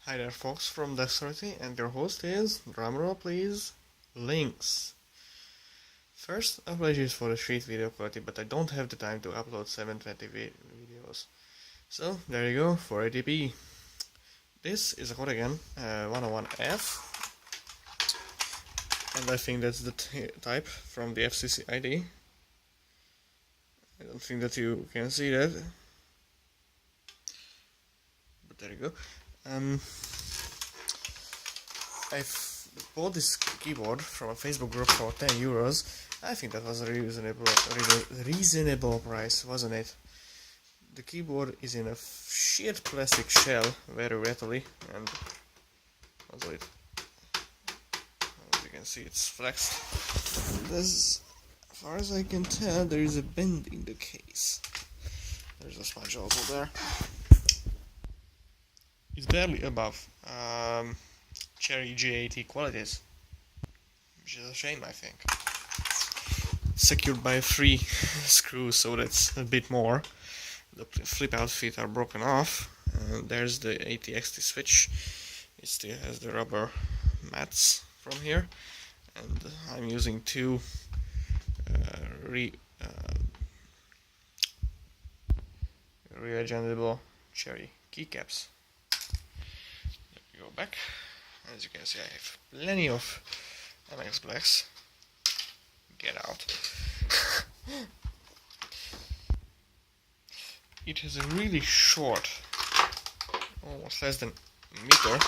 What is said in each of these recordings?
Hi there folks, from Dexterity, and your host is, drumroll please, Lynx. First, apologies for the shit video quality, but I don't have the time to upload 720 videos. So, there you go, 480p. This is a Codegen 101F, and I think that's the type from the FCC ID. I don't think that you can see that, but there you go. I bought this keyboard from a Facebook group for 10 euros. I think that was a reasonable price, wasn't it? The keyboard is in a shit plastic shell, very rattly, and as you can see, it's flexed. As far as I can tell, there is a bend in the case. There's a smudge also there. It's barely above Cherry G80 qualities, which is a shame, I think. Secured by 3 screws, so that's a bit more. The flip out feet are broken off. There's the ATXT switch. It still has the rubber mats from here, and I'm using 2 readjustable Cherry keycaps. Go back. As you can see, I have plenty of MX Blacks. Get out. It has a really short, almost less than a meter,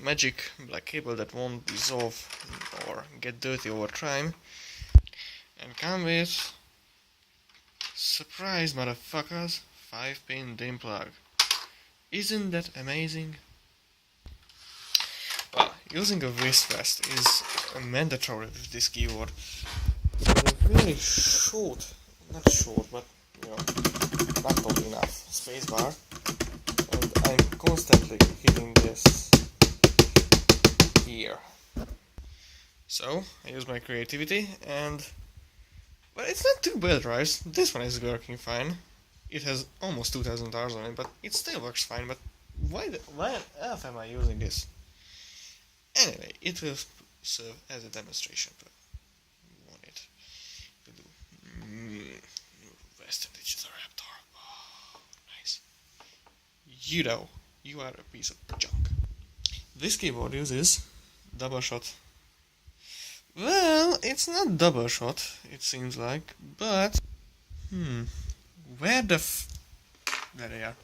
magic black cable that won't dissolve or get dirty over time, and come with, surprise motherfuckers, 5-pin DIN plug. Isn't that amazing? Well, using a wrist rest is mandatory with this keyboard. It's really short, not short, but not long enough spacebar, and I'm constantly hitting this here. So I use my creativity, and well, it's not too bad, right? This one is working fine. It has almost 2000 hours on it, but it still works fine. But why on earth am I using this? Anyway, it will serve as a demonstration, but we want it to do Western Digital Raptor. Oh, nice. You are a piece of junk. This keyboard uses double shot. Well, it's not double shot, it seems like, but where the there they are.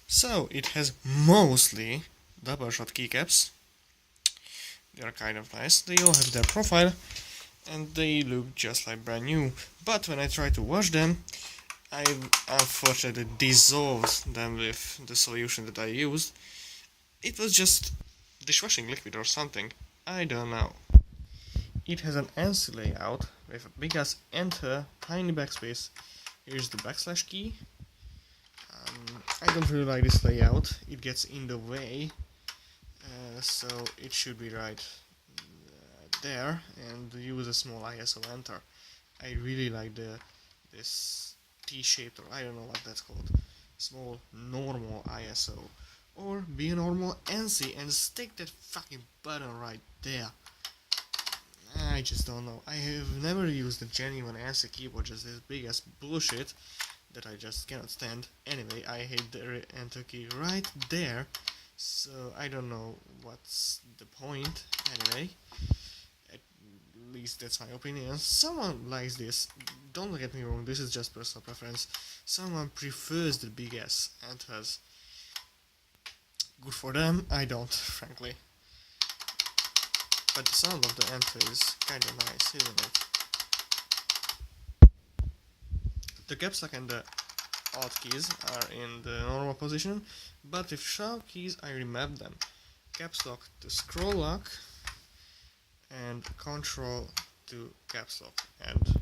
So it has mostly double shot keycaps. They are kind of nice. They all have their profile and they look just like brand new. But when I try to wash them, I unfortunately dissolved them with the solution that I used. It was just dishwashing liquid or something. I don't know. It has an ANSI layout with a big ass enter, tiny backspace. Here's the backslash key. I don't really like this layout. It gets in the way. So it should be right there, and use a small ISO enter. I really like this T-shaped, or I don't know what that's called, small normal ISO, or be a normal ANSI and stick that fucking button right there. I just don't know. I have never used a genuine ANSI keyboard, just this big ass bullshit that I just cannot stand. Anyway, I hate the enter key right there. So I don't know what's the point. Anyway, at least that's my opinion. Someone likes this. Don't get me wrong, this is just personal preference. Someone prefers the big ass enters. Good for them. I don't, frankly. But the sound of the enter is kinda nice, isn't it? The caps lock and the Alt keys are in the normal position, but with sharp keys I remap them. Caps lock to scroll lock, and control to caps lock, and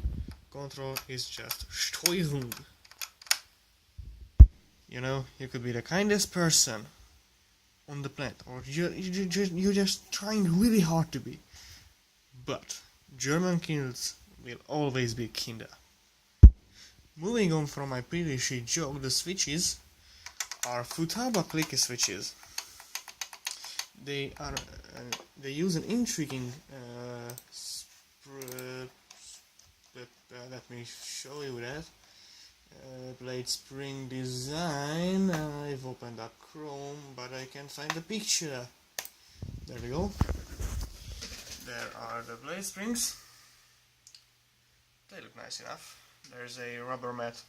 control is just Steuerung. You know, you could be the kindest person on the planet, or you're just trying really hard to be, but German kids will always be Kinder. Moving on from my previous shit joke, the switches are Futaba Clicky switches. They use an intriguing let me show you that blade spring design. I've opened up Chrome, but I can't find the picture. There we go. There are the blade springs. They look nice enough. There's a rubber mat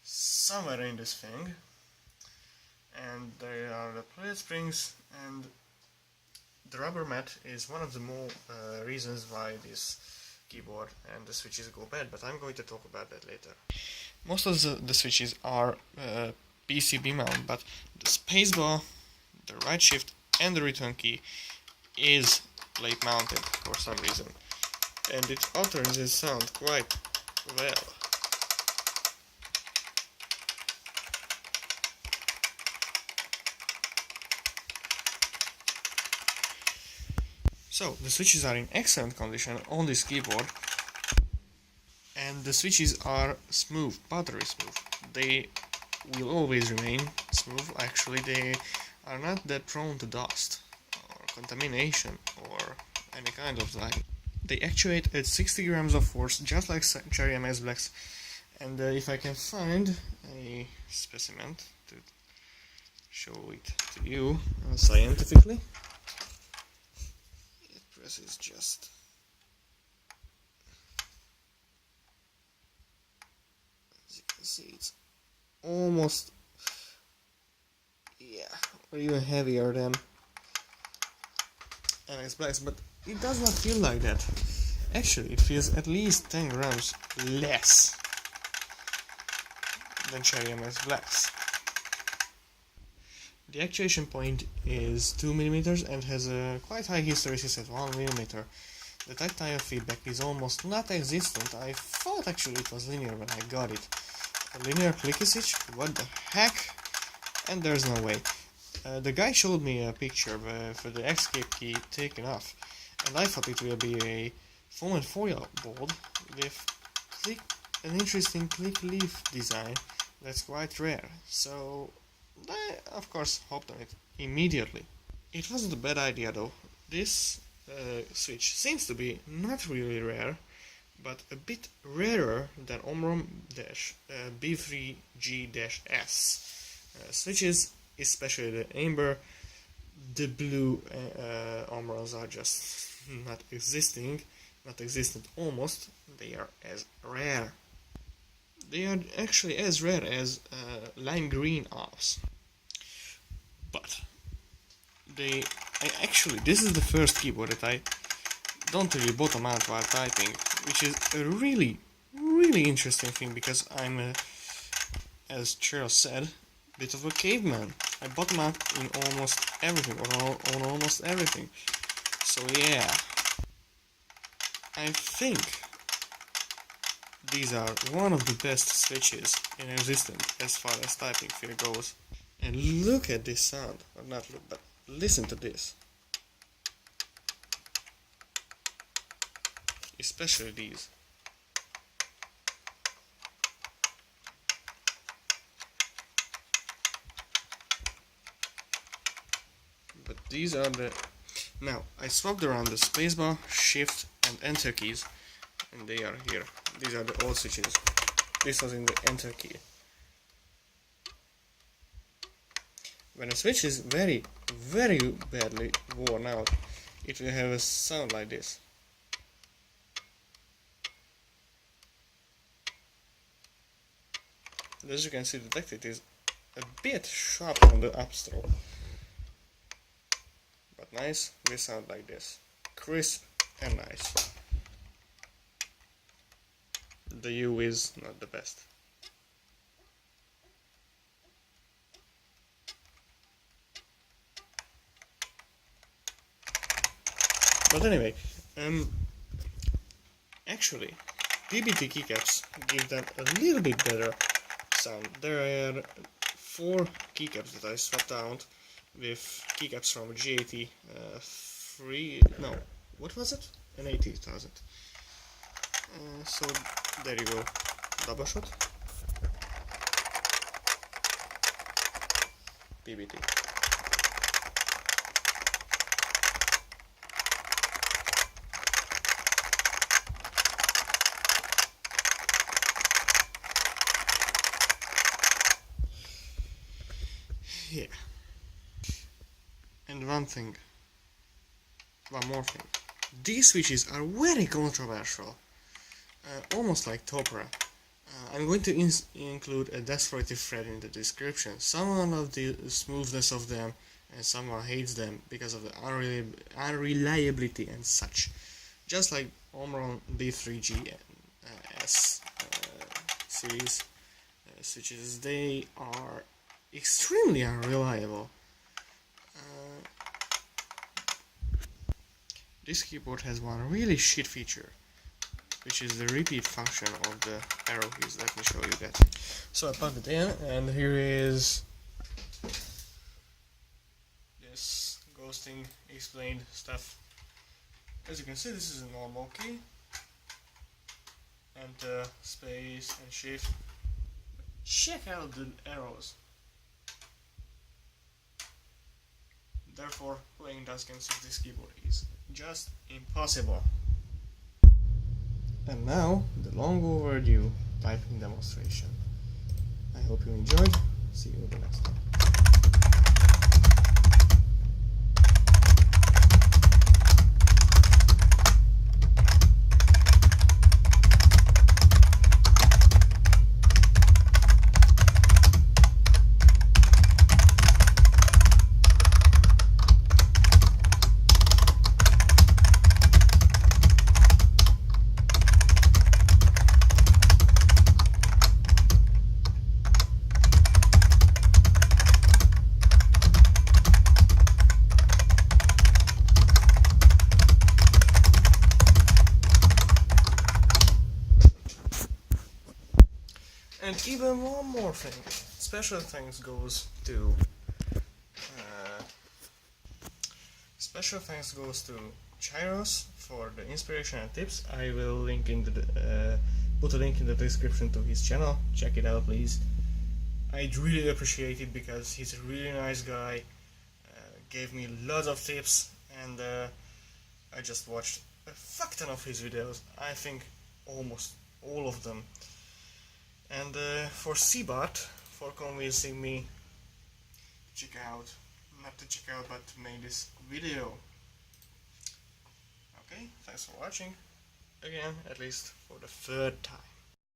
somewhere in this thing, and there are the blade springs, and the rubber mat is one of the more reasons why this keyboard and the switches go bad, but I'm going to talk about that later. Most of the switches are PCB mount, but the spacebar, the right shift and the return key is plate mounted for some reason, and it alters the sound quite well. So the switches are in excellent condition on this keyboard, and the switches are smooth, buttery smooth. They will always remain smooth. Actually, they are not that prone to dust or contamination or any kind of that. They actuate at 60 grams of force, just like Cherry MS Blacks. And if I can find a specimen to show it to you scientifically, it presses just. As you can see, it's almost, yeah, or even heavier than MS Blacks, but it does not feel like that. Actually, it feels at least 10 grams less than Cherry MS Blacks. The actuation point is 2 mm and has a quite high hysteresis at 1 mm. The tactile feedback is almost not existent. I thought actually it was linear when I got it. A linear clicky switch? What the heck? And there's no way. The guy showed me a picture for the escape key taken off, and I thought it will be a foam and foil board with an interesting click leaf design that's quite rare, so I of course hopped on it immediately. It wasn't a bad idea though. This switch seems to be not really rare, but a bit rarer than Omron-B3G-S switches, especially the Amber. The blue Omrons are just not existent almost. They are as rare. They are actually as rare as lime green Alps. But this is the first keyboard that I don't really bottom out while typing, which is a really interesting thing, because I'm as Cheryl said, bit of a caveman. I bottom out in almost everything, on almost everything. So yeah, I think these are one of the best switches in existence as far as typing feel goes. And look at this sound, or not look, but listen to this. Especially these. But these are the... Now, I swapped around the spacebar, shift and enter keys, and they are here. These are the old switches. This was in the enter key. When a switch is very badly worn out, it will have a sound like this. As you can see, the tactile is a bit sharp on the upstroke. But nice, they sound like this. Crisp and nice. The U is not the best. But anyway, actually, PBT keycaps give them a little bit better sound. There are 4 keycaps that I swapped out with keycaps from G80 no, what was it? An 80,000. So there you go, double shot. PBT. Yeah. And one more thing. These switches are very controversial, almost like Topra. I'm going to include a descriptive thread in the description. Someone loves the smoothness of them, and someone hates them because of the unreliability and such. Just like Omron B3G and S series switches, they are extremely unreliable. This keyboard has one really shit feature, which is the repeat function of the arrow keys. Let me show you that. So I plugged it in, and here is this ghosting explained stuff. As you can see, this is a normal key. Enter, space, and shift. Check out the arrows. Therefore, playing Duskens with this keyboard is just impossible. And now, the long overdue typing demonstration. I hope you enjoyed. See you the next time. And even one more thing. Special thanks goes to Chiros for the inspiration and tips. I will link in the put a link in the description to his channel. Check it out, please. I'd really appreciate it because he's a really nice guy. Gave me lots of tips, and I just watched a fuck ton of his videos. I think almost all of them. And for Cbot for convincing me to check out, not to check out, but to make this video. Okay, thanks for watching, again, at least for the third time.